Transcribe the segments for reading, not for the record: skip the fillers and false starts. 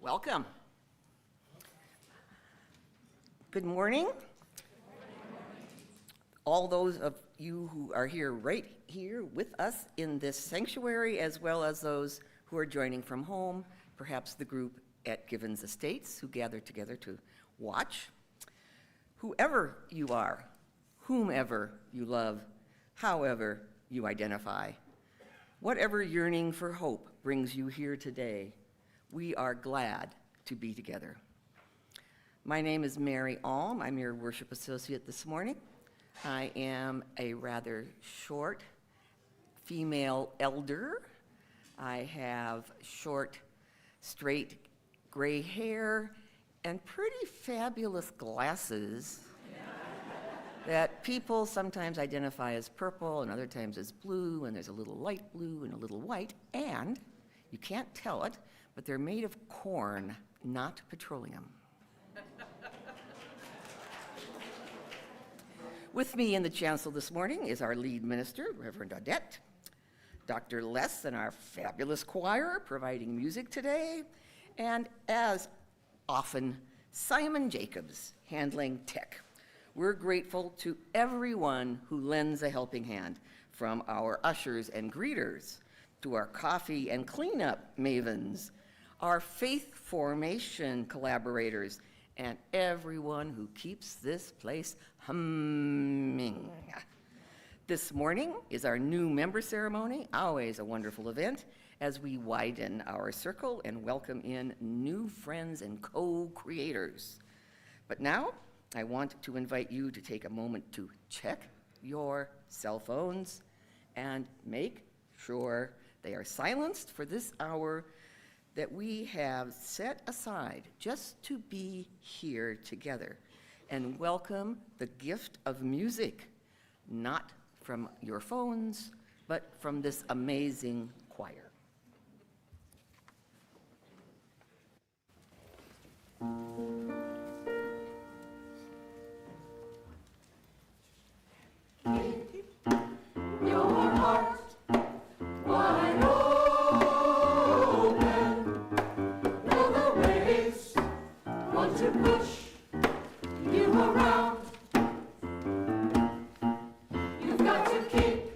Welcome. Good morning. All those of you who are here right here with us in this sanctuary, as well as those who are joining from home, perhaps the group at Givens Estates who gathered together to watch. Whoever you are, whomever you love, however you identify, whatever yearning for hope brings you here today, we are glad to be together. My name is Mary Alm. I'm your worship associate this morning. I am a rather short female elder. I have short, straight, gray hair and pretty fabulous glasses that people sometimes identify as purple and other times as blue, and there's a little light blue and a little white, and you can't tell it, but they're made of corn, not petroleum. With me in the chancel this morning is our lead minister, Reverend Audette, Dr. Les and our fabulous choir providing music today, and as often, Simon Jacobs handling tech. We're grateful to everyone who lends a helping hand, from our ushers and greeters to our coffee and cleanup mavens, our faith formation collaborators, and everyone who keeps this place humming. This morning is our new member ceremony, always a wonderful event, as we widen our circle and welcome in new friends and co-creators. But now, I want to invite you to take a moment to check your cell phones and make sure they are silenced for this hour that we have set aside just to be here together and welcome the gift of music, not from your phones, but from this amazing choir. Your heart wide open, though the waves want to push you around. You've got to keep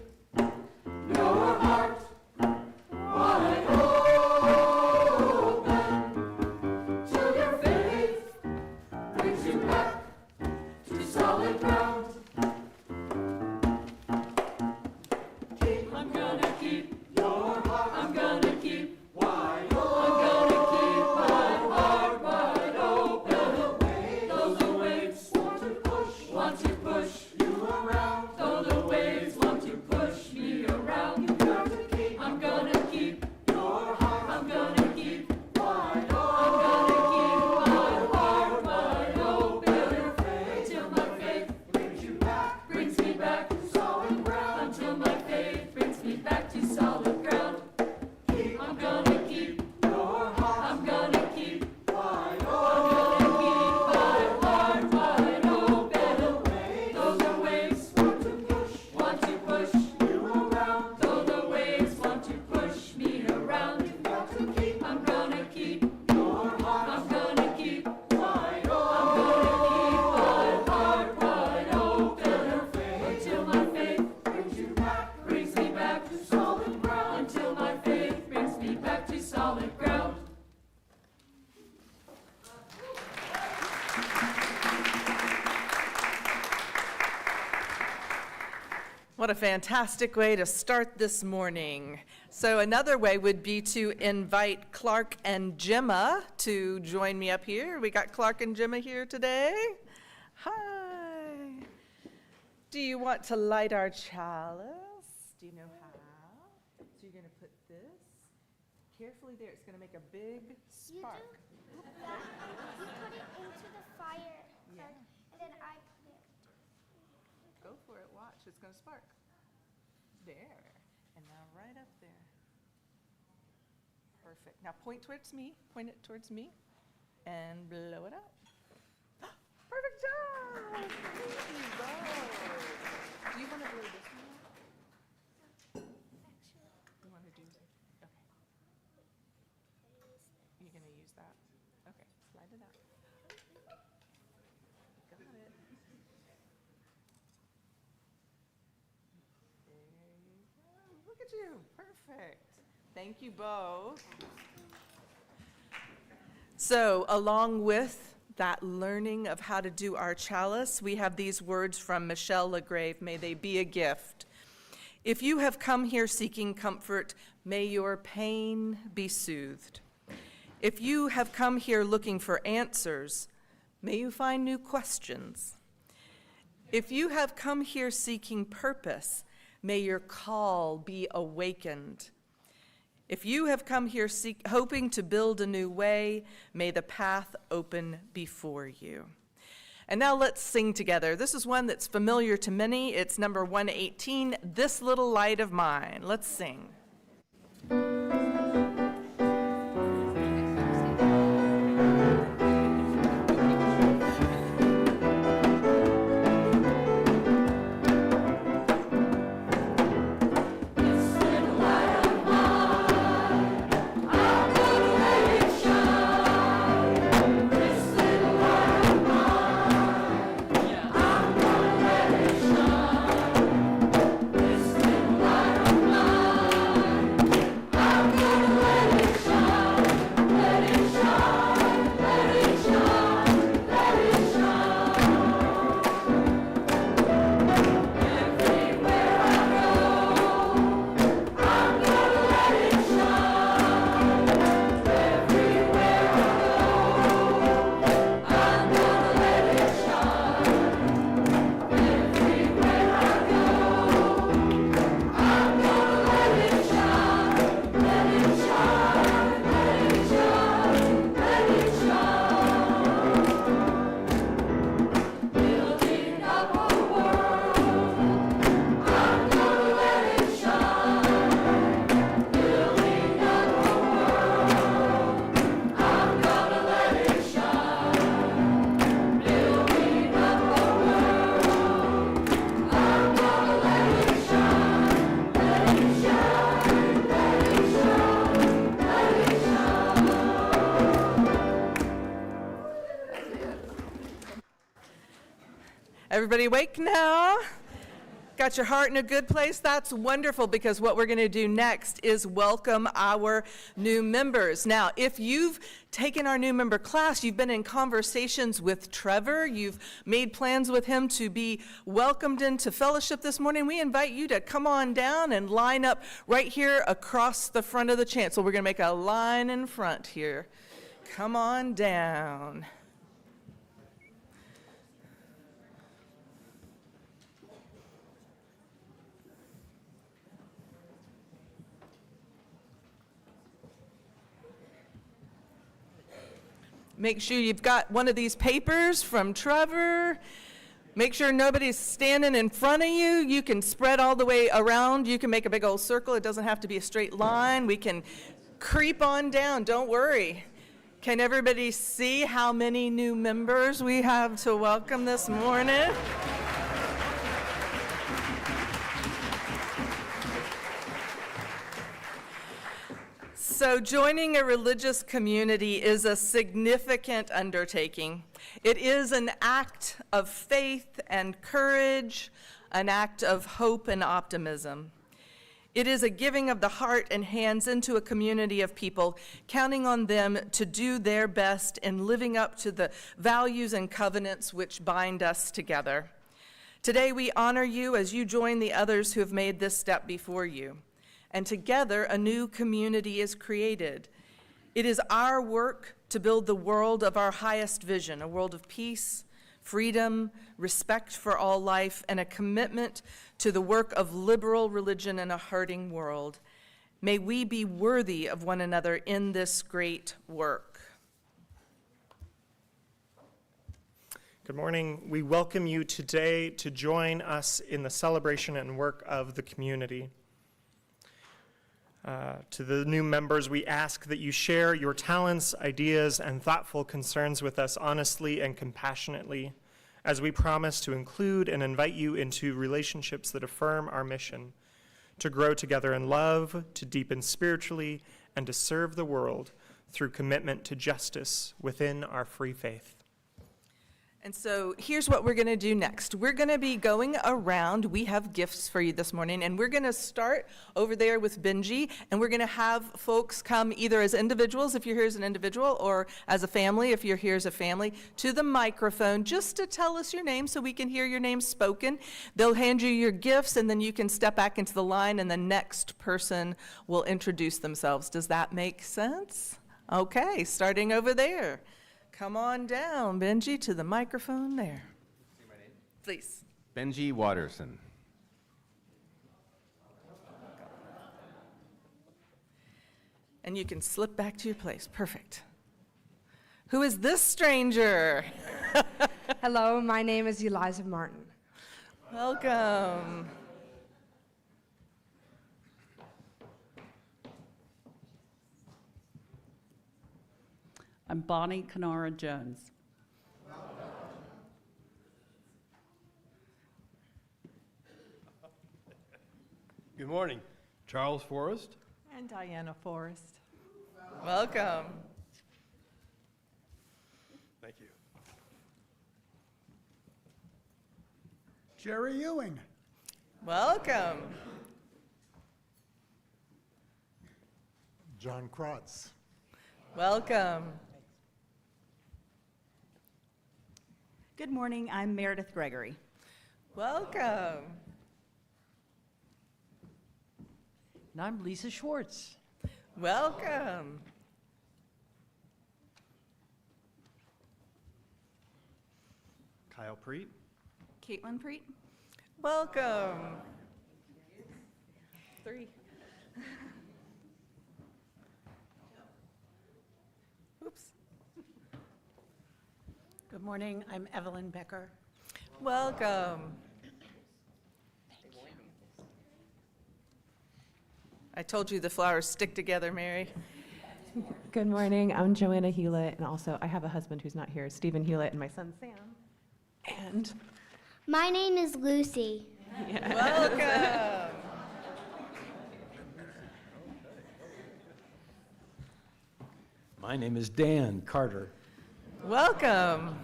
your heart wide open till your faith brings you back to solid ground. I'm gonna keep your heart. I'm gonna keep wide open. I'm gonna keep my heart wide open. Though the waves want to push you around. Though the waves want to push me around. You've got to keep. I'm gonna keep your heart. I'm gonna keep wide open. I'm gonna keep my heart wide open until my faith brings me back to solid ground. Until my faith brings me back to solid ground. I'm gonna keep your heart. I'm gonna keep wide open. I'm gonna keep my heart wide open. Though the waves want to push you around. Though the waves want to push me around. You've got to keep. I'm gonna keep your heart. I'm gonna keep wide open. I'm gonna keep my heart wide open until my faith brings me back to solid ground. Until my faith brings me back to solid ground. What a fantastic way to start this morning. So another way would be to invite Clark and Gemma to join me up here. We got Clark and Gemma here today. Hi. Do you want to light our chalice? Do you know how? So you're going to put this carefully there. It's going to make a big spark. You put it into the fire, Yeah. and then I put it. Go for it. Watch. It's going to spark. There. And now right up there. Perfect. Now point towards me. Point it towards me. And blow it up. Perfect job. There you go. Do you want to blow this one out? Actually, You want to do? Okay. You're going to use that. Slide it out. Got it. There you go. Look at you. Perfect. Thank you both. So, along with that learning of how to do our chalice, we have these words from Michelle LaGrave, may they be a gift. If you have come here seeking comfort, may your pain be soothed. If you have come here looking for answers, may you find new questions. If you have come here seeking purpose, may your call be awakened. If you have come here hoping to build a new way, may the path open before you. And now let's sing together. This is one that's familiar to many. It's number 118, This Little Light of Mine. Let's sing. Everybody awake now? Got your heart in a good place? That's wonderful, because what we're going to do next is welcome our new members. Now, if you've taken our new member class, you've been in conversations with Trevor, you've made plans with him to be welcomed into fellowship this morning, we invite you to come on down and line up right here across the front of the chancel. We're going to make a line in front here. Come on down. Make sure you've got one of these papers from Trevor. Make sure nobody's standing in front of you. You can spread all the way around. You can make a big old circle. It doesn't have to be a straight line. We can creep on down. Don't worry. Can everybody see how many new members we have to welcome this morning? So joining a religious community is a significant undertaking. It is an act of faith and courage, an act of hope and optimism. It is a giving of the heart and hands into a community of people, counting on them to do their best in living up to the values and covenants which bind us together. Today we honor you as you join the others who have made this step before you. And together, a new community is created. It is our work to build the world of our highest vision, a world of peace, freedom, respect for all life, and a commitment to the work of liberal religion in a hurting world. May we be worthy of one another in this great work. Good morning. We welcome you today to join us in the celebration and work of the community. To the new members, we ask that you share your talents, ideas, and thoughtful concerns with us honestly and compassionately, as we promise to include and invite you into relationships that affirm our mission, to grow together in love, to deepen spiritually, and to serve the world through commitment to justice within our free faith. And so here's what we're going to do next. We're going to be going around. We have gifts for you this morning, and we're going to start over there with Benji, and we're going to have folks come either as individuals, if you're here as an individual, or as a family, if you're here as a family, to the microphone just to tell us your name so we can hear your name spoken. They'll hand you your gifts, and then you can step back into the line, and the next person will introduce themselves. Does that make sense? Okay, starting over there. Come on down, Benji, to the microphone there. Say my name? Please. Benji Watterson. And you can slip back to your place. Perfect. Who is this stranger? Hello, my name is Eliza Martin. Welcome. I'm Bonnie Kenara Jones. Good morning. Charles Forrest. And Diana Forrest. Welcome. Thank you. Jerry Ewing. Welcome. John Krotz. Welcome. Good morning, I'm Meredith Gregory. Welcome. And I'm Lisa Schwartz. Welcome. Kyle Preet. Caitlin Preet. Welcome. 3. Oops. Good morning, I'm Evelyn Becker. Welcome. I told you the flowers stick together, Mary. Good morning, I'm Joanna Hewlett, and also I have a husband who's not here, Stephen Hewlett, and my son Sam. And My name is Lucy. Welcome. My name is Dan Carter. Welcome.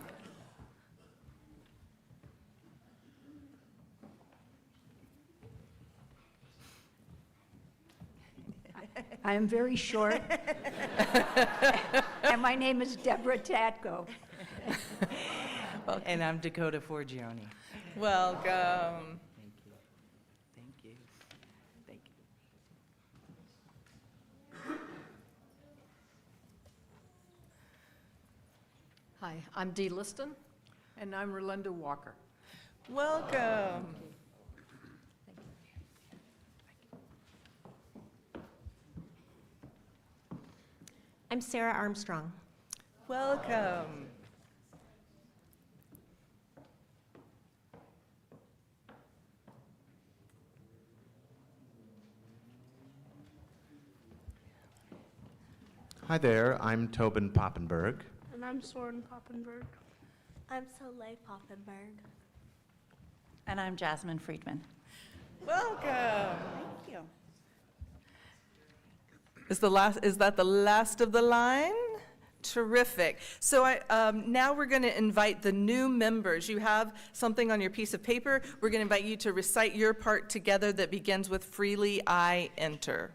I am very short, and my name is Deborah Tatko. And I'm Dakota Forgione. Welcome. Thank you. Thank you. Thank you. Hi, I'm Dee Liston. And I'm Relinda Walker. Welcome. I'm Sarah Armstrong. Welcome. Hi there, I'm Tobin Poppenberg. And I'm Soren Poppenberg. I'm Soleil Poppenberg. And I'm Jasmine Friedman. Welcome. Thank you. Is that the last of the line? Terrific. So now we're going to invite the new members. You have something on your piece of paper. We're going to invite you to recite your part together that begins with "Freely I enter."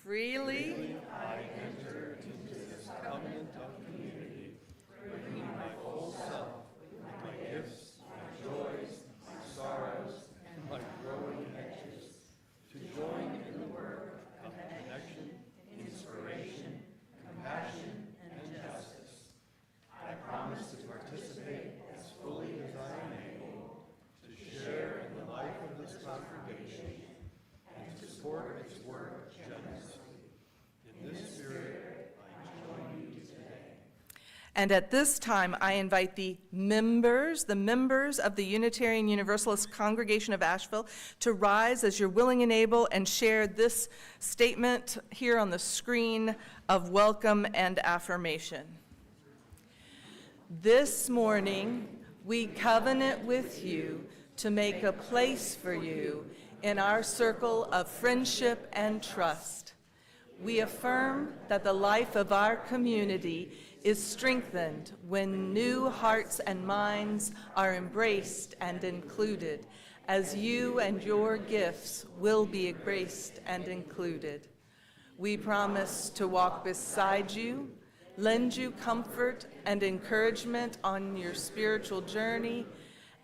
Freely I enter into this covenant of community, bringing my whole self, my gifts, my joys, my sorrows, and my growing edges, to join in the work of connection, inspiration, compassion, and justice. I promise to participate as fully as I am able, to share in the life of this congregation, and to support its work generously. In this spirit, I join you today. And at this time, I invite the members of the Unitarian Universalist Congregation of Asheville to rise as you're willing and able and share this statement here on the screen of welcome and affirmation. This morning, we covenant with you to make a place for you in our circle of friendship and trust. We affirm that the life of our community is strengthened when new hearts and minds are embraced and included, as you and your gifts will be embraced and included. We promise to walk beside you, lend you comfort and encouragement on your spiritual journey,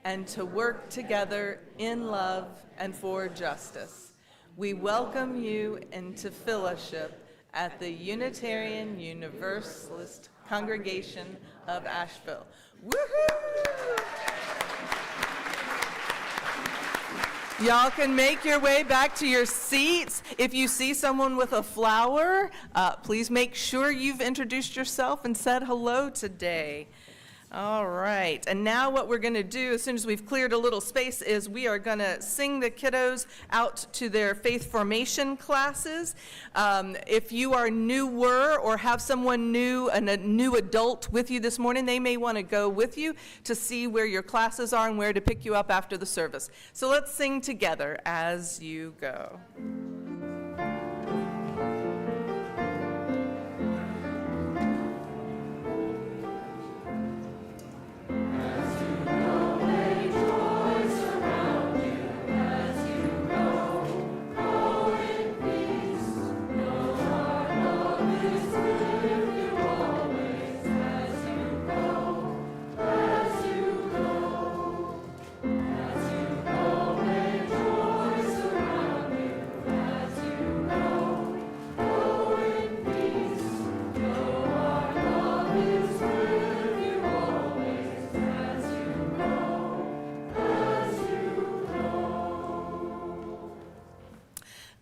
and to work together in love and for justice. We welcome you into fellowship at the Unitarian Universalist Congregation of Asheville. Woohoo! Y'all can make your way back to your seats. If you see someone with a flower, please make sure you've introduced yourself and said hello today. All right, and now what we're going to do, as soon as we've cleared a little space, is we are going to sing the kiddos out to their faith formation classes. If you are newer or have someone new, a new adult with you this morning, they may want to go with you to see where your classes are and where to pick you up after the service. So let's sing together as you go.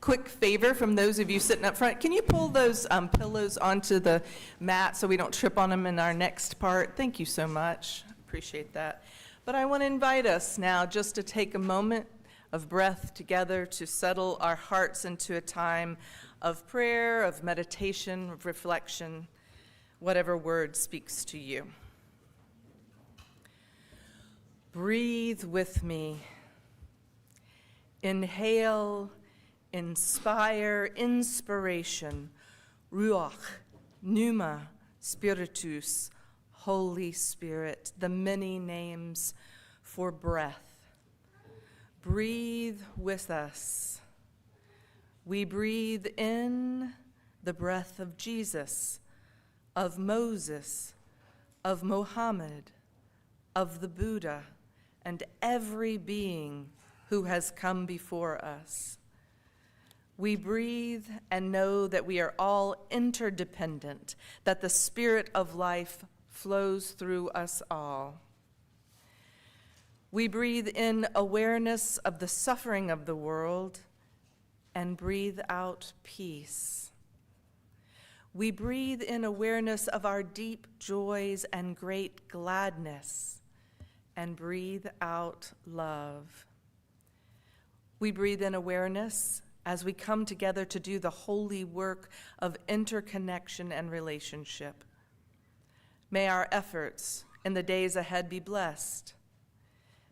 Quick favor from those of you sitting up front, can you pull those pillows onto the mat so we don't trip on them in our next part? Thank you so much. Appreciate that. But I want to invite us now just to take a moment of breath together to settle our hearts into a time of prayer, of meditation, of reflection, whatever word speaks to you. Breathe with me. Inhale. Inspire, inspiration, Ruach, Pneuma, Spiritus, Holy Spirit, the many names for breath. Breathe with us. We breathe in the breath of Jesus, of Moses, of Mohammed, of the Buddha, and every being who has come before us. We breathe and know that we are all interdependent, that the spirit of life flows through us all. We breathe in awareness of the suffering of the world and breathe out peace. We breathe in awareness of our deep joys and great gladness and breathe out love. We breathe in awareness as we come together to do the holy work of interconnection and relationship. May our efforts in the days ahead be blessed.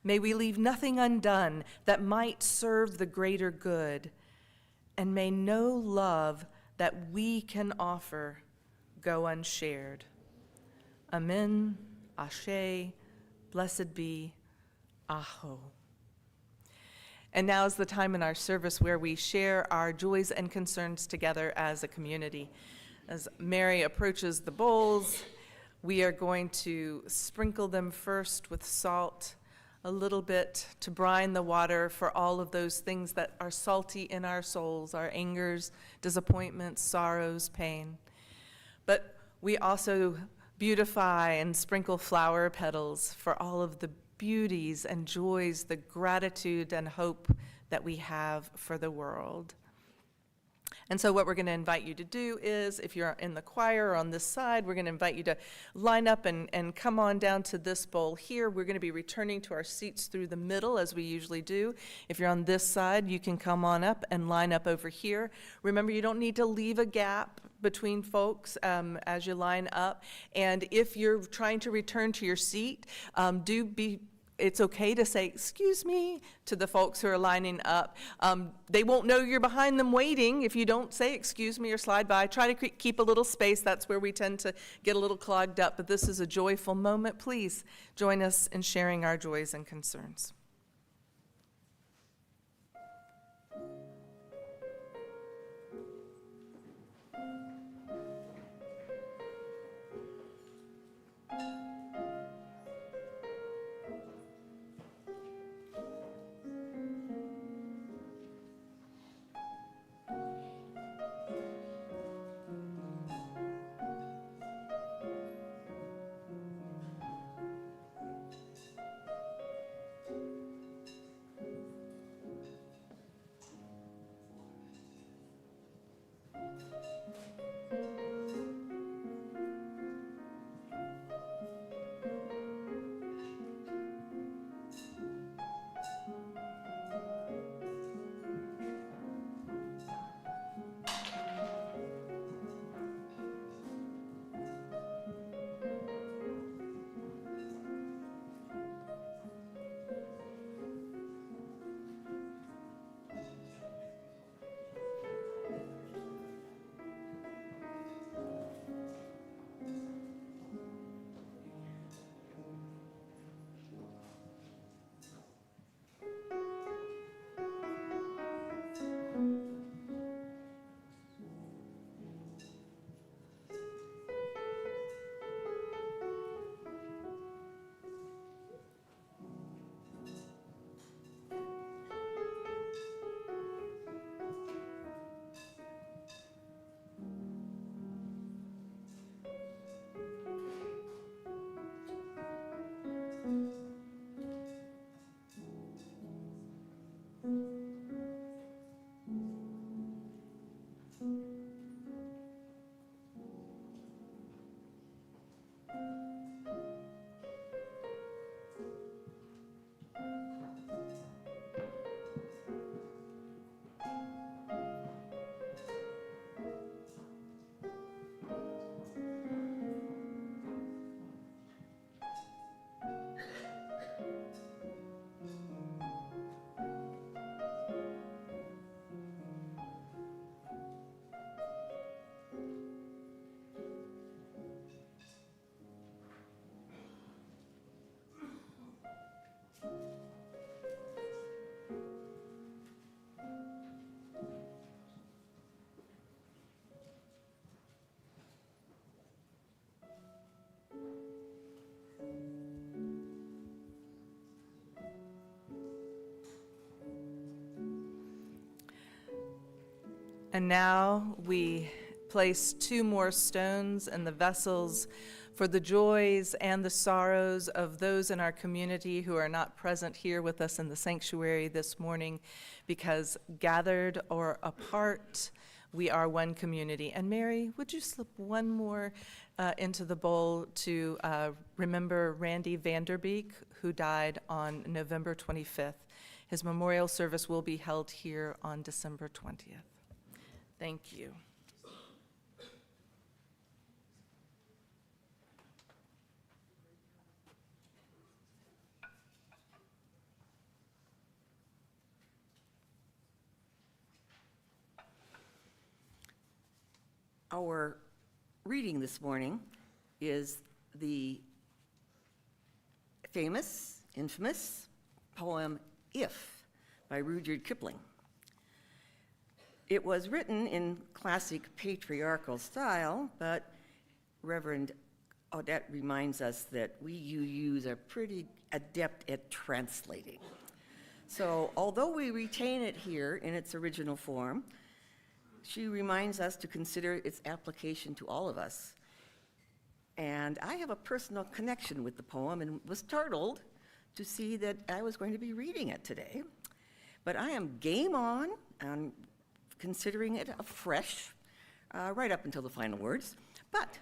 May we leave nothing undone that might serve the greater good, and may no love that we can offer go unshared. Amen, Ashe, blessed be, Aho. And now is the time in our service where we share our joys and concerns together as a community. As Mary approaches the bowls, we are going to sprinkle them first with salt, a little bit to brine the water for all of those things that are salty in our souls, our angers, disappointments, sorrows, pain. But we also beautify and sprinkle flower petals for all of the beauties and joys, the gratitude and hope that we have for the world. And so what we're going to invite you to do is, if you're in the choir or on this side, we're going to invite you to line up and come on down to this bowl here. We're going to be returning to our seats through the middle, as we usually do. If you're on this side, you can come on up and line up over here. Remember, you don't need to leave a gap between folks as you line up. And if you're trying to return to your seat, do be it's okay to say, "Excuse me," to the folks who are lining up. They won't know you're behind them waiting if you don't say "excuse me" or slide by. Try to keep a little space. That's where we tend to get a little clogged up, but this is a joyful moment. Please join us in sharing our joys and concerns. And now we place 2 more stones in the vessels for the joys and the sorrows of those in our community who are not present here with us in the sanctuary this morning, because gathered or apart, we are one community. And Mary, would you slip one more into the bowl to remember Randy Vanderbeek, who died on November 25th. His memorial service will be held here on December 20th. Thank you. Our reading this morning is the infamous poem "If" by Rudyard Kipling. It was written in classic patriarchal style, but Reverend Audette reminds us that we UUs are pretty adept at translating. So although we retain it here in its original form, she reminds us to consider its application to all of us. And I have a personal connection with the poem and was startled to see that I was going to be reading it today. But I am game on considering it afresh, right up until the final words. But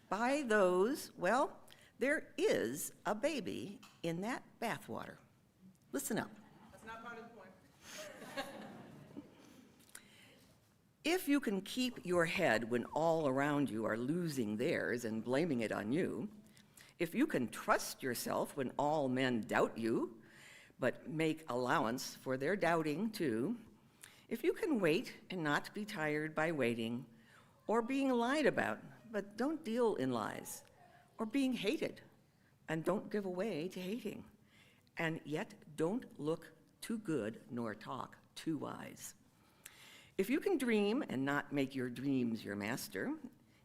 by those, well, there is a baby in that bathwater. Listen up. That's not part of the point. If you can keep your head when all around you are losing theirs and blaming it on you, If you can trust yourself when all men doubt you, but make allowance for their doubting too, if you can wait and not be tired by waiting, or being lied about, but don't deal in lies, or being hated, and don't give away to hating, and yet don't look too good nor talk too wise. If you can dream and not make your dreams your master,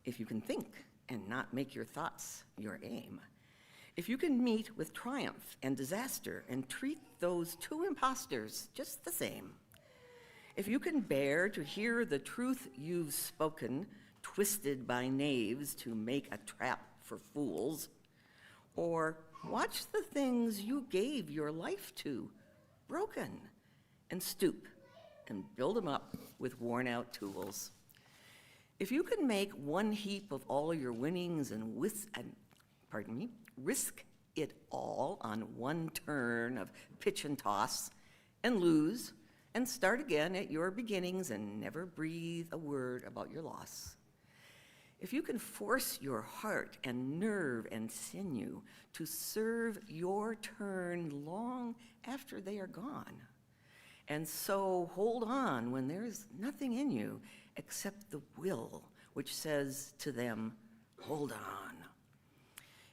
if you can think and not make your thoughts your aim, if you can meet with triumph and disaster and treat those two impostors just the same, if you can bear to hear the truth you've spoken twisted by knaves to make a trap for fools, or watch the things you gave your life to broken and stoop and build them up with worn out tools. If you can make one heap of all your winnings and risk it all on one turn of pitch and toss and lose and start again at your beginnings and never breathe a word about your loss. If you can force your heart and nerve and sinew to serve your turn long after they are gone, and so hold on when there's nothing in you except the will which says to them, hold on.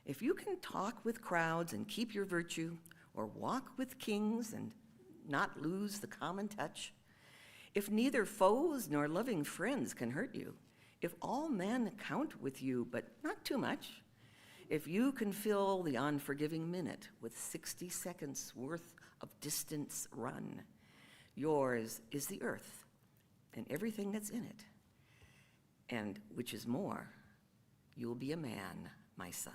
If you can talk with crowds and keep your virtue, or walk with kings and not lose the common touch, if neither foes nor loving friends can hurt you, if all men count with you, but not too much, if you can fill the unforgiving minute with 60 seconds worth of distance run, yours is the earth and everything that's in it. And which is more, you'll be a man, my son.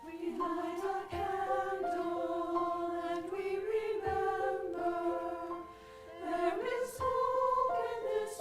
We light a candle and we remember there is hope in this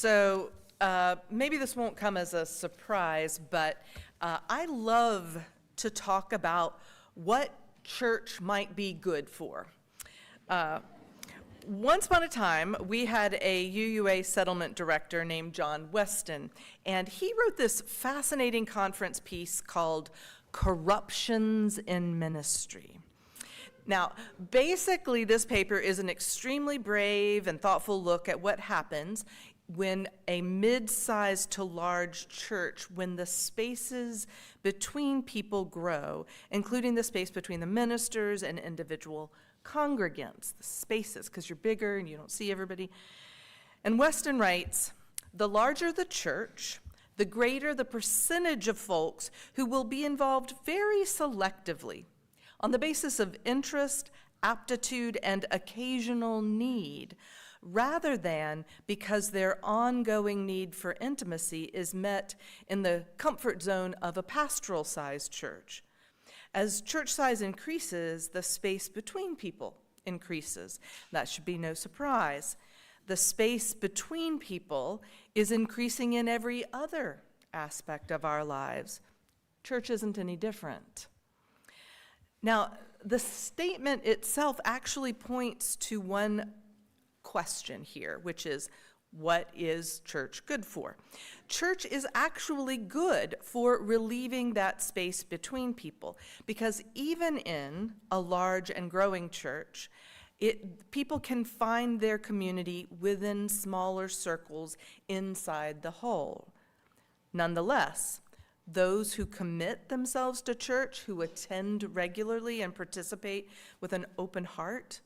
So maybe this won't come as a surprise, but I love to talk about what church might be good for. Once upon a time, we had a UUA settlement director named John Weston, and he wrote this fascinating conference piece called Corruptions in Ministry. Now, basically, this paper is an extremely brave and thoughtful look at what happens when a mid-sized to large church, when the spaces between people grow, including the space between the ministers and individual congregants, the spaces, because you're bigger and you don't see everybody. And Weston writes, the larger the church, the greater the percentage of folks who will be involved very selectively on the basis of interest, aptitude, and occasional need, rather than because their ongoing need for intimacy is met in the comfort zone of a pastoral-sized church. As church size increases, the space between people increases. That should be no surprise. The space between people is increasing in every other aspect of our lives. Church isn't any different. Now, the statement itself actually points to one question here, which is, what is church good for? Church is actually good for relieving that space between people, because even in a large and growing church, people can find their community within smaller circles inside the whole. Nonetheless, those who commit themselves to church, who attend regularly and participate with an open heart,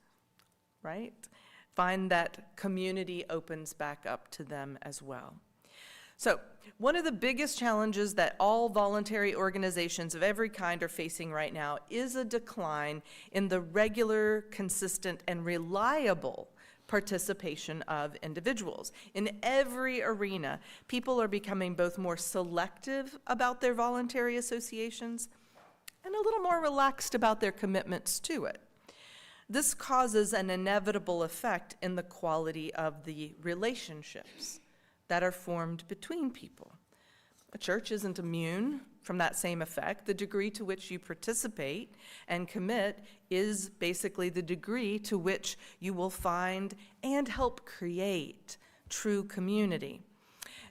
right, find that community opens back up to them as well. So, one of the biggest challenges that all voluntary organizations of every kind are facing right now is a decline in the regular, consistent, and reliable participation of individuals. In every arena, people are becoming both more selective about their voluntary associations and a little more relaxed about their commitments to it. This causes an inevitable effect in the quality of the relationships that are formed between people. A church isn't immune from that same effect. The degree to which you participate and commit is basically the degree to which you will find and help create true community.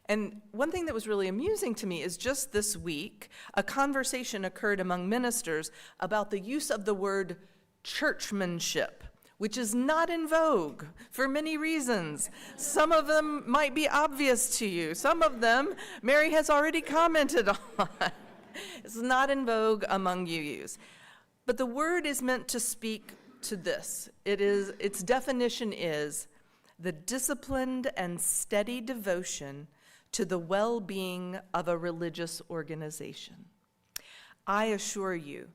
And one thing that was really amusing to me is just this week, a conversation occurred among ministers about the use of the word churchmanship, which is not in vogue for many reasons. Some of them might be obvious to you. Some of them Mary has already commented on. It's not in vogue among UUs. But the word is meant to speak to this. Its definition is the disciplined and steady devotion to the well-being of a religious organization. I assure you,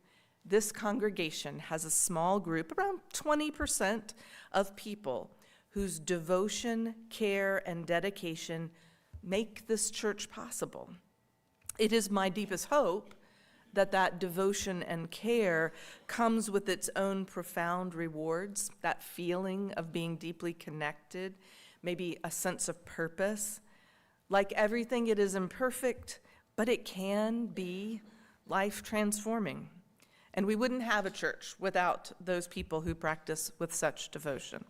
this congregation has a small group, around 20% of people, whose devotion, care, and dedication make this church possible. It is my deepest hope that that devotion and care comes with its own profound rewards, that feeling of being deeply connected, maybe a sense of purpose. Like everything, it is imperfect, but it can be life-transforming. And we wouldn't have a church without those people who practice with such devotion.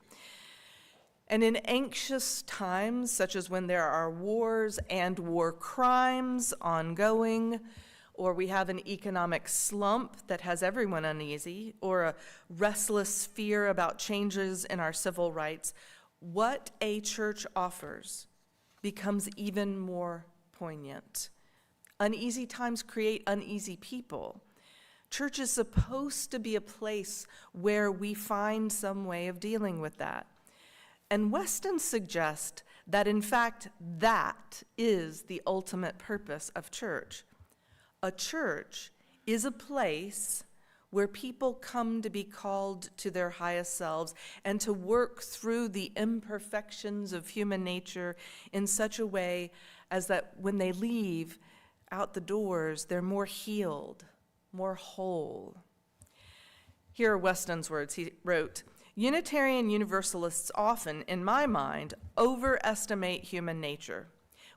And in anxious times, such as when there are wars and war crimes ongoing, or we have an economic slump that has everyone uneasy, or a restless fear about changes in our civil rights, what a church offers becomes even more poignant. Uneasy times create uneasy people. Church is supposed to be a place where we find some way of dealing with that. And Weston suggests that, in fact, that is the ultimate purpose of church. A church is a place where people come to be called to their highest selves and to work through the imperfections of human nature in such a way as that when they leave out the doors, they're more healed, more whole. Here are Weston's words. He wrote, Unitarian Universalists often, in my mind, overestimate human nature.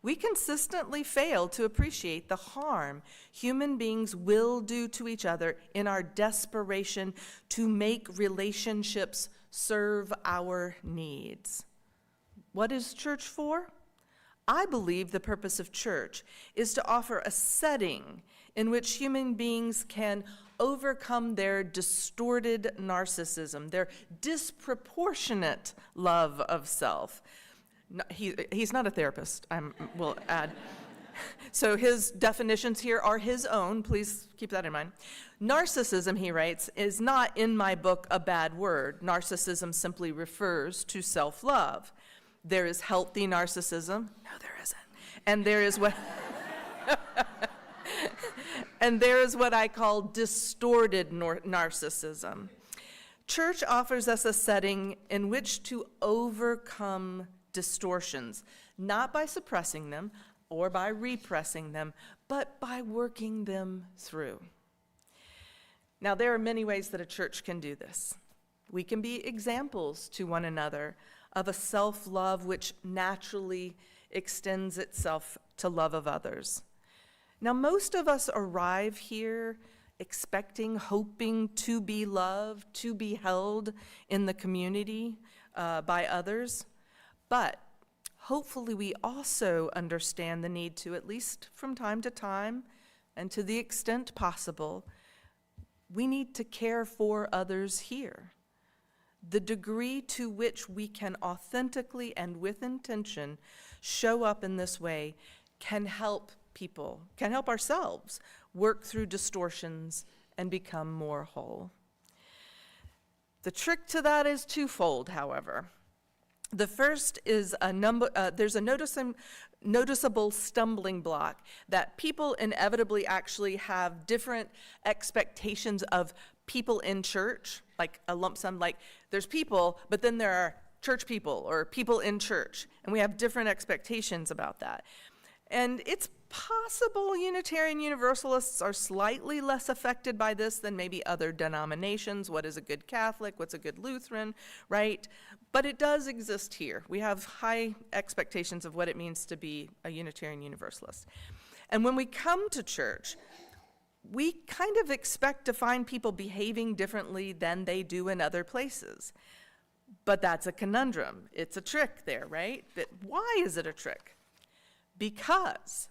We consistently fail to appreciate the harm human beings will do to each other in our desperation to make relationships serve our needs. What is church for? I believe the purpose of church is to offer a setting in which human beings can overcome their distorted narcissism, their disproportionate love of self. No, he's not a therapist, I will add. So his definitions here are his own. Please keep that in mind. Narcissism, he writes, is not in my book a bad word. Narcissism simply refers to self-love. There is healthy narcissism. No, there isn't. And there is what and there is what I call distorted narcissism. Church offers us a setting in which to overcome distortions, not by suppressing them or by repressing them, but by working them through. Now, there are many ways that a church can do this. We can be examples to one another of a self-love which naturally extends itself to love of others. Now, most of us arrive here expecting, hoping to be loved, to be held in the community by others, but hopefully we also understand the need to, at least from time to time, and to the extent possible, we need to care for others here. The degree to which we can authentically and with intention show up in this way can help people, can help ourselves work through distortions and become more whole. The trick to that is twofold, however. The first is there's a noticeable stumbling block that people inevitably actually have different expectations of people in church, like a lump sum, like there's people, but then there are church people or people in church, and we have different expectations about that. And it's possible Unitarian Universalists are slightly less affected by this than maybe other denominations. What is a good Catholic? What's a good Lutheran, right? But it does exist here. We have high expectations of what it means to be a Unitarian Universalist. And when we come to church, we kind of expect to find people behaving differently than they do in other places. But that's a conundrum. It's a trick there, right? But why is it a trick? Because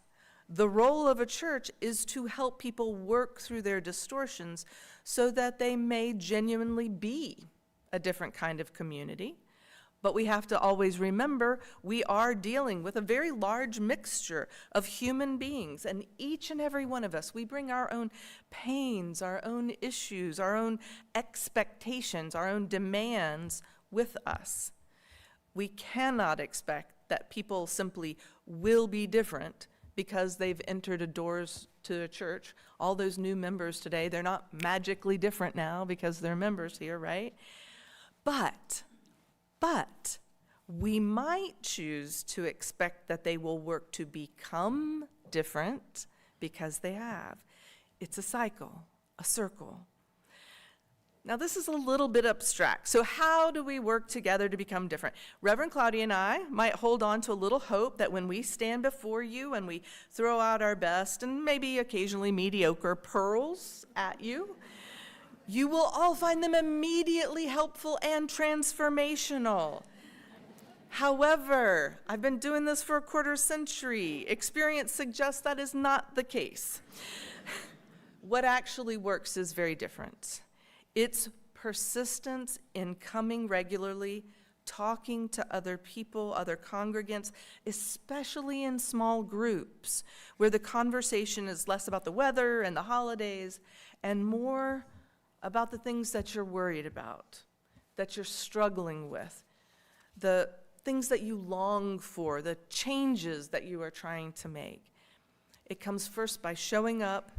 the role of a church is to help people work through their distortions so that they may genuinely be a different kind of community. But we have to always remember we are dealing with a very large mixture of human beings, and each and every one of us, we bring our own pains, our own issues, our own expectations, our own demands with us. We cannot expect that people simply will be different because they've entered the doors to a church. All those new members today, they're not magically different now because they're members here, right? But we might choose to expect that they will work to become different because they have. It's a cycle, a circle. Now, this is a little bit abstract. So how do we work together to become different? Reverend Claudia and I might hold on to a little hope that when we stand before you and we throw out our best and maybe occasionally mediocre pearls at you, you will all find them immediately helpful and transformational. However, I've been doing this for a quarter century. Experience suggests that is not the case. What actually works is very different. It's persistence in coming regularly, talking to other people, other congregants, especially in small groups, where the conversation is less about the weather and the holidays and more about the things that you're worried about, that you're struggling with, the things that you long for, the changes that you are trying to make. It comes first by showing up,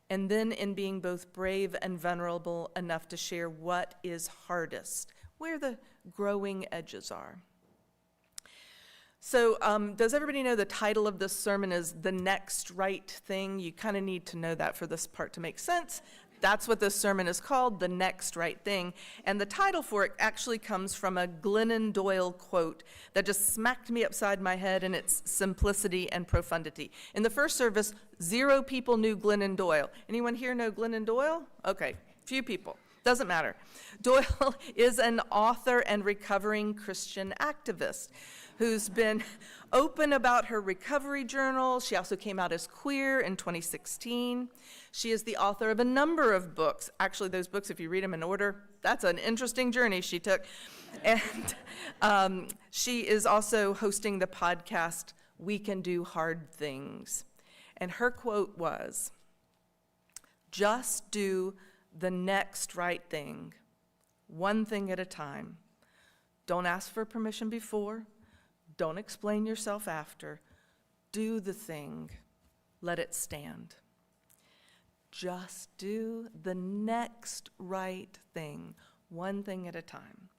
and then in being both brave and vulnerable enough to share what is hardest, where the growing edges are. So does everybody know the title of this sermon is The Next Right Thing? You kind of need to know that for this part to make sense. That's what this sermon is called, The Next Right Thing. And the title for it actually comes from a Glennon Doyle quote that just smacked me upside my head in its simplicity and profundity. In the first service, 0 people knew Glennon Doyle. Anyone here know Glennon Doyle? Okay, few people. Doesn't matter. Doyle is an author and recovering Christian activist who's been open about her recovery journal. She also came out as queer in 2016. She is the author of a number of books. Actually, those books, if you read them in order, that's an interesting journey she took. And she is also hosting the podcast, We Can Do Hard Things. And her quote was, "Just do the next right thing, one thing at a time. Don't ask for permission before. Don't explain yourself after. Do the thing. Let it stand." Just do the next right thing, one thing at a time.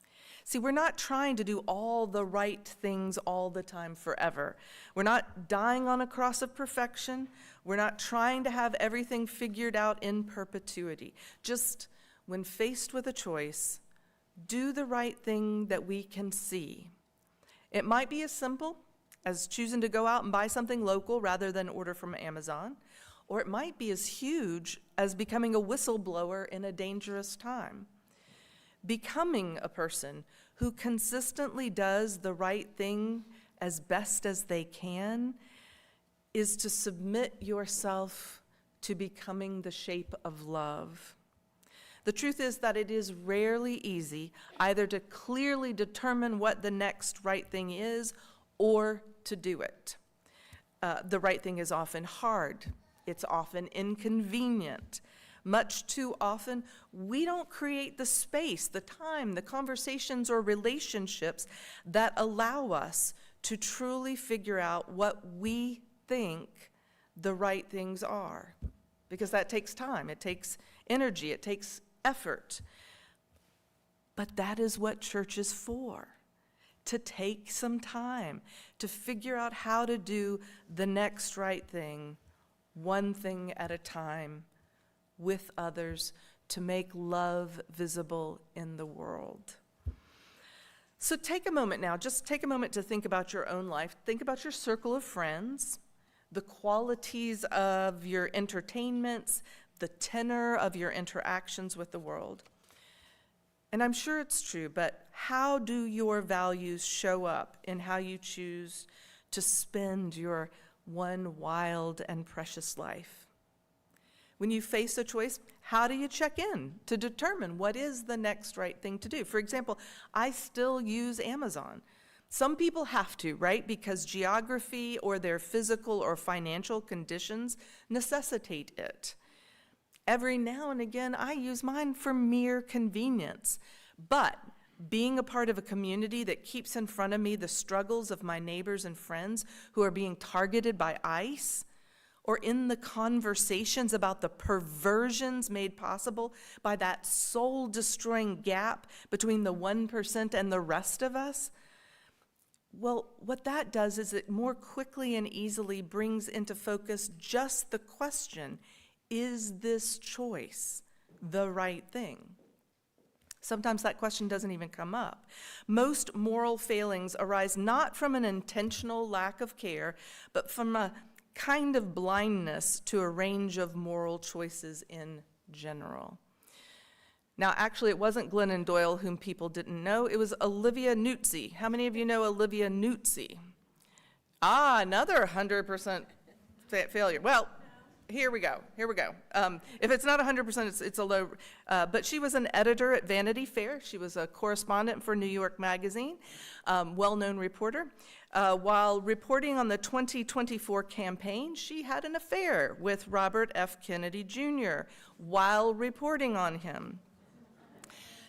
See, we're not trying to do all the right things all the time forever. We're not dying on a cross of perfection. We're not trying to have everything figured out in perpetuity. Just when faced with a choice, do the right thing that we can see. It might be as simple as choosing to go out and buy something local rather than order from Amazon, or it might be as huge as becoming a whistleblower in a dangerous time. Becoming a person who consistently does the right thing as best as they can is to submit yourself to becoming the shape of love. The truth is that it is rarely easy either to clearly determine what the next right thing is or to do it. The right thing is often hard. It's often inconvenient. Much too often, we don't create the space, the time, the conversations or relationships that allow us to truly figure out what we think the right things are. Because that takes time, it takes energy, it takes effort. But that is what church is for, to take some time to figure out how to do the next right thing, one thing at a time, with others, to make love visible in the world. So take a moment now, just take a moment to think about your own life. Think about your circle of friends, the qualities of your entertainments, the tenor of your interactions with the world. And I'm sure it's true, but how do your values show up in how you choose to spend your one wild and precious life? When you face a choice, how do you check in to determine what is the next right thing to do? For example, I still use Amazon. Some people have to, right? Because geography or their physical or financial conditions necessitate it. Every now and again, I use mine for mere convenience. But being a part of a community that keeps in front of me the struggles of my neighbors and friends who are being targeted by ICE, or in the conversations about the perversions made possible by that soul-destroying gap between the 1% and the rest of us, well, what that does is it more quickly and easily brings into focus just the question, is this choice the right thing? Sometimes that question doesn't even come up. Most moral failings arise not from an intentional lack of care, but from a kind of blindness to a range of moral choices in general. Now, actually, it wasn't Glennon Doyle whom people didn't know. It was Olivia Nuzzi. How many of you know Olivia Nuzzi? Ah, another 100% failure. Well, here we go. If it's not 100%, it's a low, but she was an editor at Vanity Fair. She was a correspondent for New York Magazine, well-known reporter. While reporting on the 2024 campaign, she had an affair with Robert F. Kennedy Jr. while reporting on him.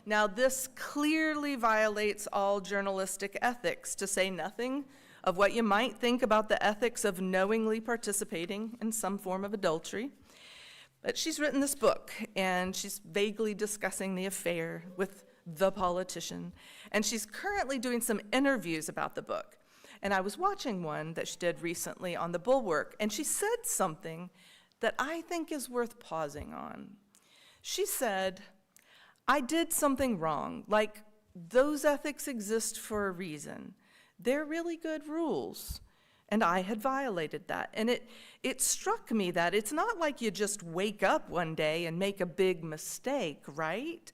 Now, this clearly violates all journalistic ethics, to say nothing of what you might think about the ethics of knowingly participating in some form of adultery. But she's written this book, and she's vaguely discussing the affair with the politician. And she's currently doing some interviews about the book. And I was watching one that she did recently on the Bulwark, and she said something that I think is worth pausing on. She said, I did something wrong, like those ethics exist for a reason. They're really good rules. And I had violated that. And it struck me that it's not like you just wake up one day and make a big mistake, right?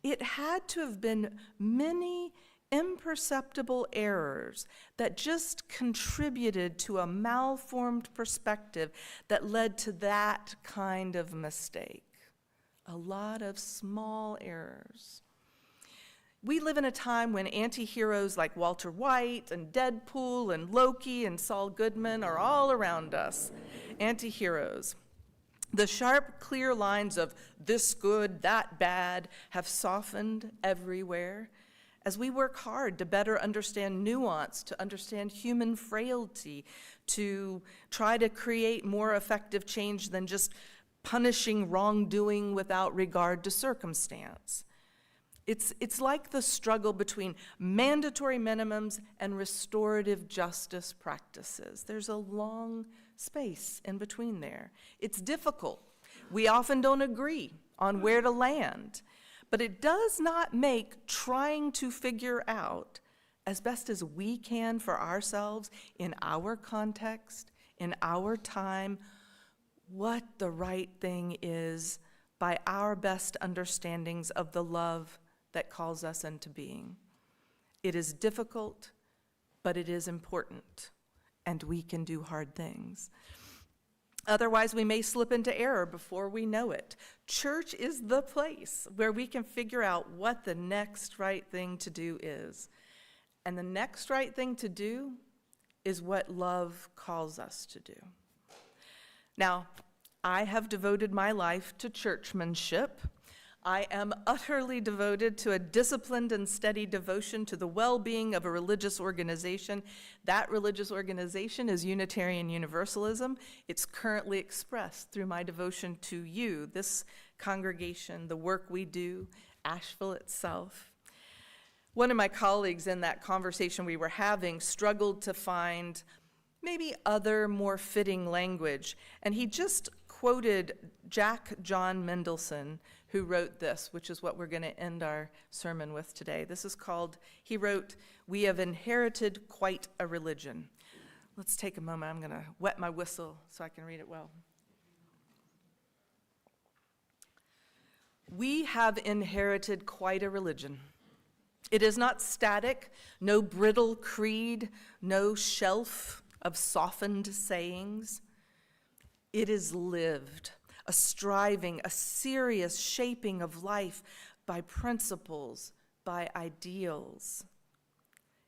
It had to have been many imperceptible errors that just contributed to a malformed perspective that led to that kind of mistake. A lot of small errors. We live in a time when anti-heroes like Walter White and Deadpool and Loki and Saul Goodman are all around us. Anti-heroes. The sharp, clear lines of this good, that bad have softened everywhere as we work hard to better understand nuance, to understand human frailty, to try to create more effective change than just punishing wrongdoing without regard to circumstance. It's like the struggle between mandatory minimums and restorative justice practices. There's a long space in between there. It's difficult. We often don't agree on where to land, but it does not make trying to figure out as best as we can for ourselves in our context, in our time, what the right thing is by our best understandings of the love that calls us into being. It is difficult, but it is important, and we can do hard things. Otherwise, we may slip into error before we know it. Church is the place where we can figure out what the next right thing to do is. And the next right thing to do is what love calls us to do. Now, I have devoted my life to churchmanship. I am utterly devoted to a disciplined and steady devotion to the well-being of a religious organization. That religious organization is Unitarian Universalism. It's currently expressed through my devotion to you, this congregation, the work we do, Asheville itself. One of my colleagues in that conversation we were having struggled to find maybe other more fitting language, and he just quoted Jack John Mendelson, who wrote this, which is what we're going to end our sermon with today. This is called, he wrote, "We have inherited quite a religion." Let's take a moment. I'm going to wet my whistle so I can read it well. We have inherited quite a religion. It is not static, no brittle creed, no shelf of softened sayings. It is lived, a striving, a serious shaping of life by principles, by ideals.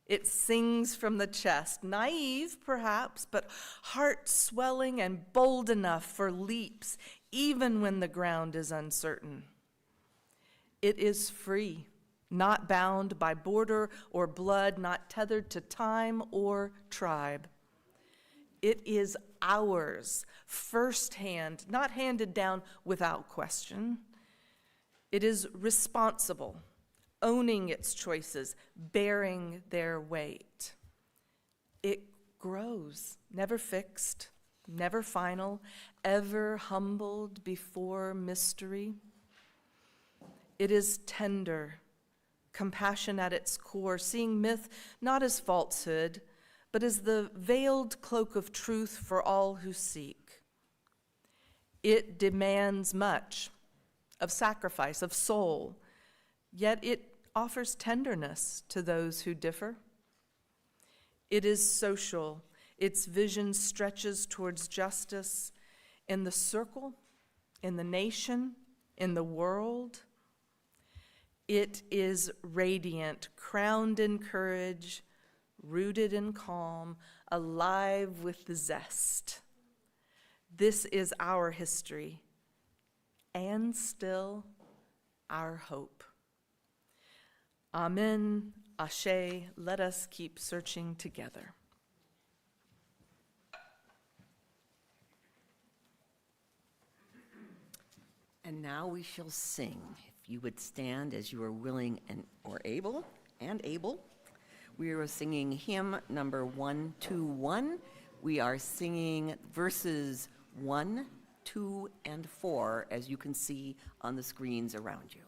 It sings from the chest, naive perhaps, but heart-swelling and bold enough for leaps, even when the ground is uncertain. It is free, not bound by border or blood, not tethered to time or tribe. It is ours, firsthand, not handed down without question. It is responsible, owning its choices, bearing their weight. It grows, never fixed, never final, ever humbled before mystery. It is tender, compassion at its core, seeing myth not as falsehood, but as the veiled cloak of truth for all who seek. It demands much of sacrifice, of soul, yet it offers tenderness to those who differ. It is social. Its vision stretches towards justice in the circle, in the nation, in the world. It is radiant, crowned in courage, rooted in calm, alive with zest. This is our history, and still our hope. Amen, Ashe, let us keep searching together. And now we shall sing. If you would stand as you are willing and or able. We are singing hymn number 121. We are singing verses 1 2 and 4, as you can see on the screens around you.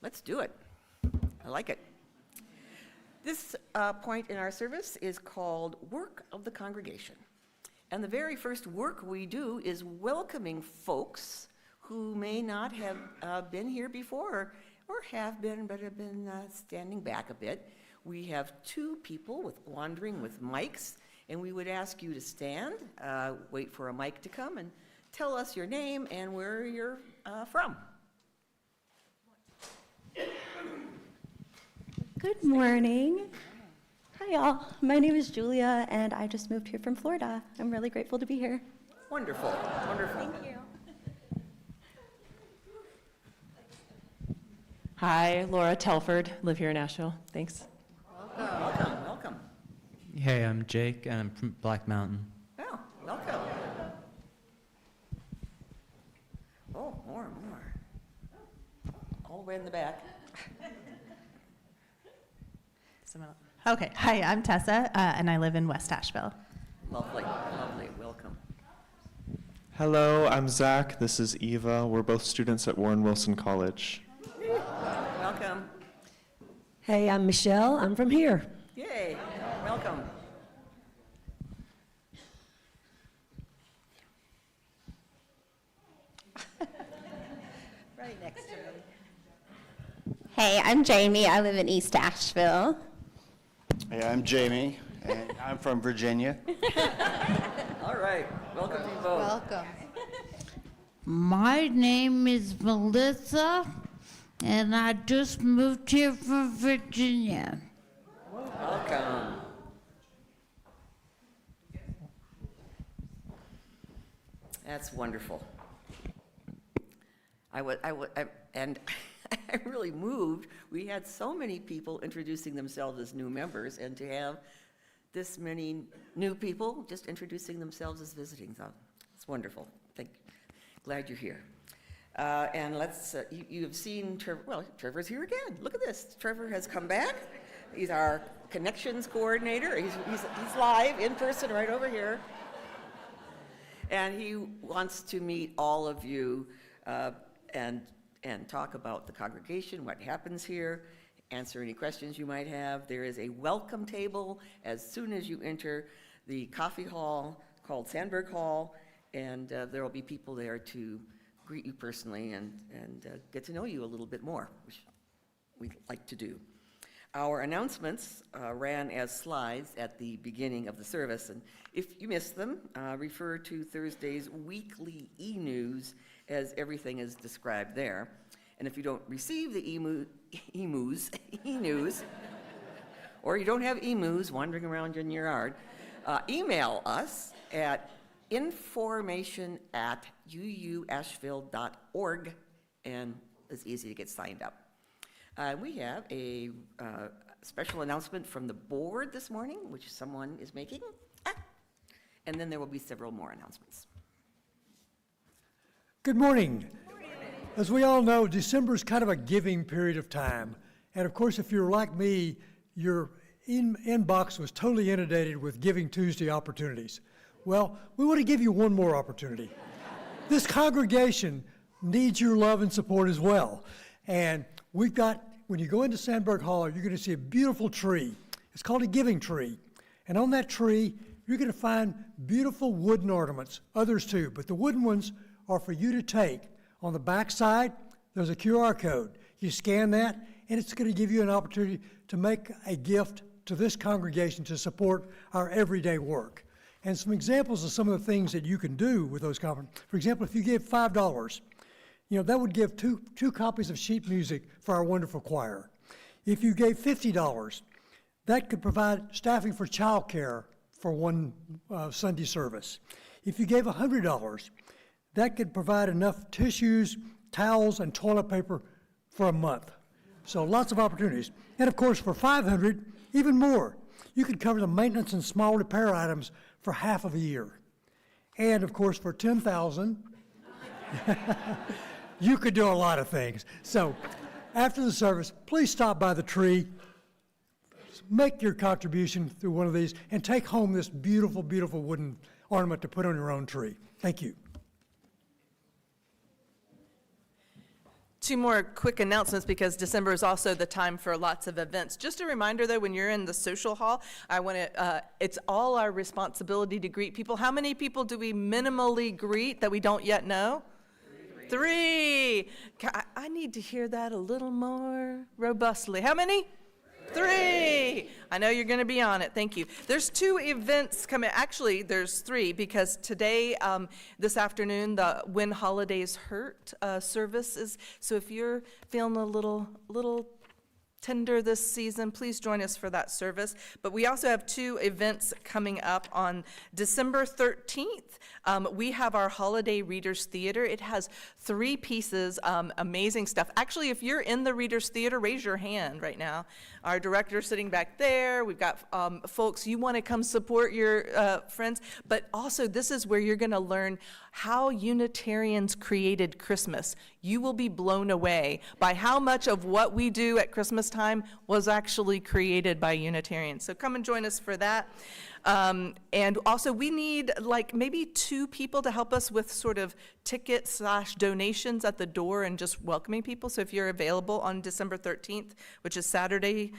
Let's do it. I like it. This point in our service is called Work of the Congregation. And the very first work we do is welcoming folks who may not have been here before or have been, but have been standing back a bit. We have 2 people wandering with mics, and we would ask you to stand, wait for a mic to come, and tell us your name and where you're from. Good morning. Hi, y'all. My name is Julia, and I just moved here from Florida. I'm really grateful to be here. Wonderful, wonderful. Thank you. Hi, Laura Telford, live here in Asheville. Thanks. Welcome, welcome. Hey, I'm Jake, and I'm from Black Mountain. Oh, welcome. Oh, more. All the way in the back. Okay, hi, I'm Tessa, and I live in West Asheville. Lovely, lovely, welcome. Hello, I'm Zach. This is Eva. We're both students at Warren Wilson College. Welcome. Hey, I'm Michelle. I'm from here. Yay, welcome. Right next to me. Hey, I'm Jamie. I live in East Asheville. Hey, I'm Jamie, and I'm from Virginia. All right, welcome to you both. Welcome. My name is Melissa, and I just moved here from Virginia. Welcome. That's wonderful. And I'm really moved. We had so many people introducing themselves as new members, and to have this many new people just introducing themselves as visiting. So it's wonderful. Glad you're here. And let's, you have seen Trevor, well, Trevor's here again. Look at this. Trevor has come back. He's our connections coordinator. He's live in person right over here. And he wants to meet all of you and talk about the congregation, what happens here, answer any questions you might have. There is a welcome table as soon as you enter the coffee hall called Sandberg Hall, and there will be people there to greet you personally and get to know you a little bit more, which we'd like to do. Our announcements ran as slides at the beginning of the service, and if you missed them, refer to Thursday's weekly e-news as everything is described there. And if you don't receive the e-news, or you don't have emus wandering around in your yard, email us at information@uuasheville.org, and it's easy to get signed up. We have a special announcement from the board this morning, which someone is making, and then there will be several more announcements. Good morning. As we all know, December is kind of a giving period of time. And of course, if you're like me, your inbox was totally inundated with Giving Tuesday opportunities. Well, we want to give you one more opportunity. This congregation needs your love and support as well. And we've got, when you go into Sandberg Hall, you're going to see a beautiful tree. It's called a giving tree. And on that tree, you're going to find beautiful wooden ornaments, others too, but the wooden ones are for you to take. On the back side, there's a QR code. You scan that, and it's going to give you an opportunity to make a gift to this congregation to support our everyday work. And some examples of some of the things that you can do with those conferences. For example, if you give $5, that would give two copies of sheet music for our wonderful choir. If you gave $50, that could provide staffing for childcare for one Sunday service. If you gave $100, that could provide enough tissues, towels, and toilet paper for a month. So lots of opportunities. And of course, for $500, even more. You could cover the maintenance and small repair items for half of a year. And of course, for $10,000, you could do a lot of things. So after the service, please stop by the tree, make your contribution through one of these, and take home this beautiful, beautiful wooden ornament to put on your own tree. Thank you. Two more quick announcements because December is also the time for lots of events. Just a reminder though, when you're in the social hall, it's all our responsibility to greet people. How many people do we minimally greet that we don't yet know? Three. I need to hear that a little more robustly. How many? Three. I know you're going to be on it. Thank you. There's two events coming. Actually, there's three because today, this afternoon, the When Holidays Hurt service is. So if you're feeling a little tender this season, please join us for that service. But we also have two events coming up on December 13th. We have our Holiday Readers Theater. It has 3 pieces, amazing stuff. Actually, if you're in the Readers Theater, raise your hand right now. Our director's sitting back there. We've got folks, you want to come support your friends. But also, this is where you're going to learn how Unitarians created Christmas. You will be blown away by how much of what we do at Christmas time was actually created by Unitarians. So come and join us for that. And also we need like maybe 2 people to help us with sort of ticket/donations at the door and just welcoming people. So if you're available on December 13th, which is Saturday,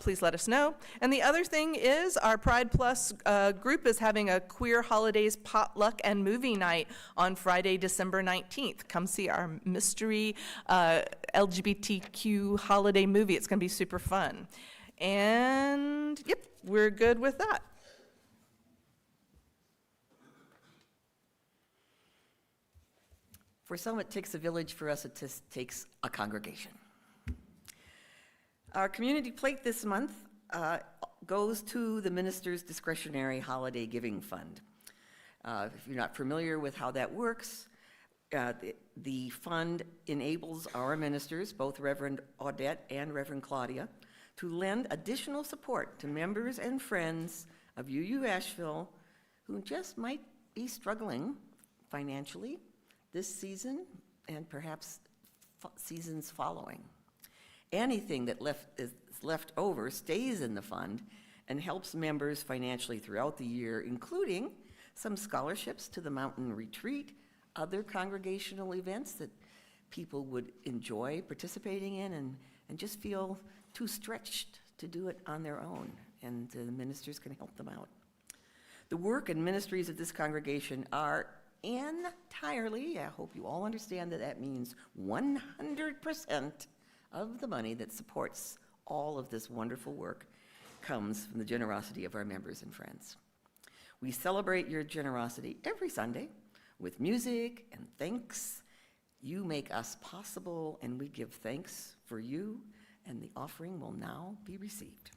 please let us know. And the other thing is our Pride Plus group is having a Queer Holidays potluck and movie night on Friday, December 19th. Come see our mystery LGBTQ holiday movie. It's going to be super fun. And yep, we're good with that. For some, it takes a village. For us, it just takes a congregation. Our community plate this month goes to the Minister's Discretionary Holiday Giving Fund. If you're not familiar with how that works, the fund enables our ministers, both Reverend Audette and Reverend Claudia, to lend additional support to members and friends of UU Asheville who just might be struggling financially this season and perhaps seasons following. Anything that is left over stays in the fund and helps members financially throughout the year, including some scholarships to the mountain retreat, other congregational events that people would enjoy participating in and just feel too stretched to do it on their own, and the ministers can help them out. The work and ministries of this congregation are entirely, I hope you all understand that that means 100% of the money that supports all of this wonderful work comes from the generosity of our members and friends. We celebrate your generosity every Sunday with music and thanks. You make us possible, and we give thanks for you, and the offering will now be received.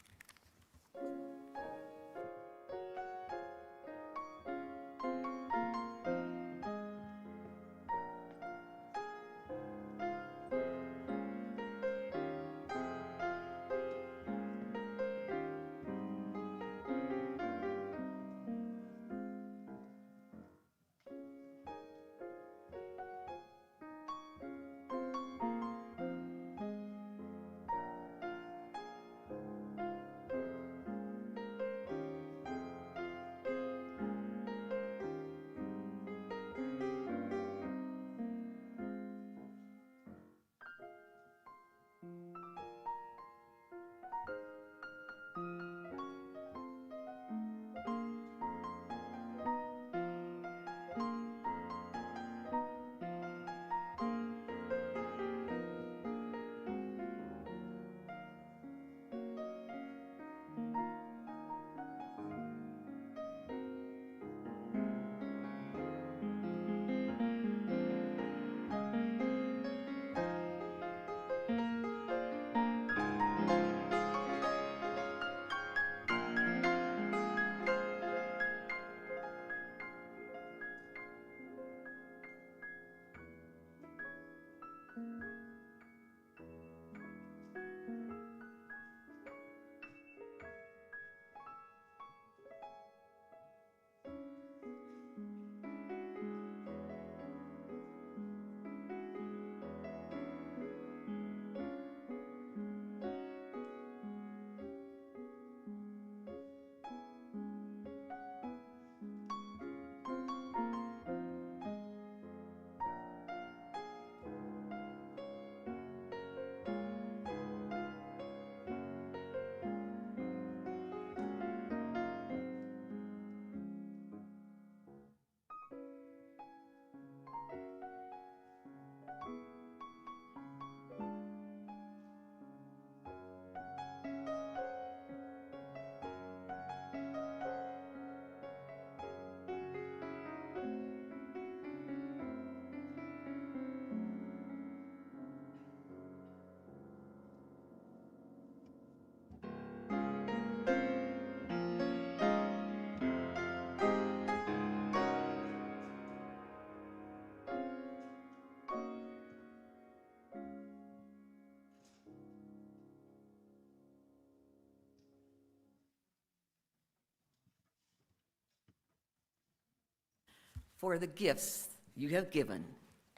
For the gifts you have given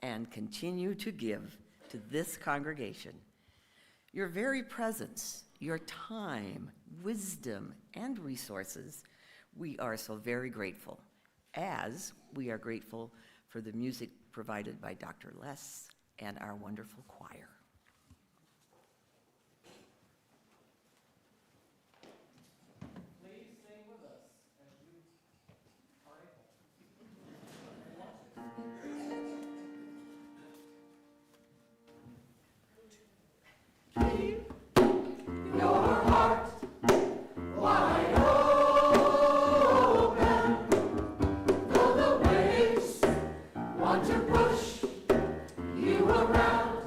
and continue to give to this congregation. Your very presence, your time, wisdom, and resources, we are so very grateful, as we are grateful for the music provided by Dr. Les and our wonderful choir. Please sing with us as you are able. Keep your heart wide open, though the waves want to push you around.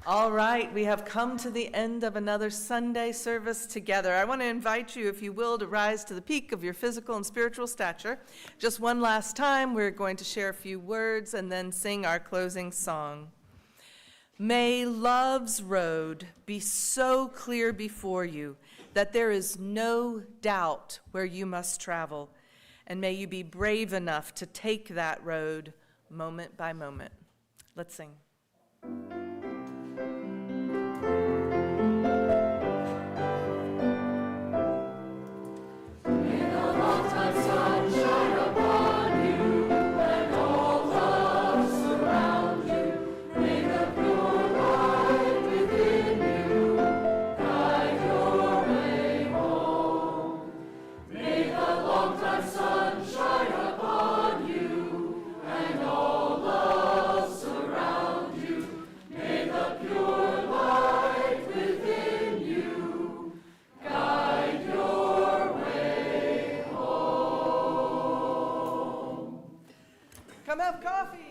All right, we have come to the end of another Sunday service together. I want to invite you, if you will, to rise to the peak of your physical and spiritual stature. Just one last time, we're going to share a few words and then sing our closing song. May love's road be so clear before you that there is no doubt where you must travel, and may you be brave enough to take that road moment by moment. Let's sing. Come have coffee.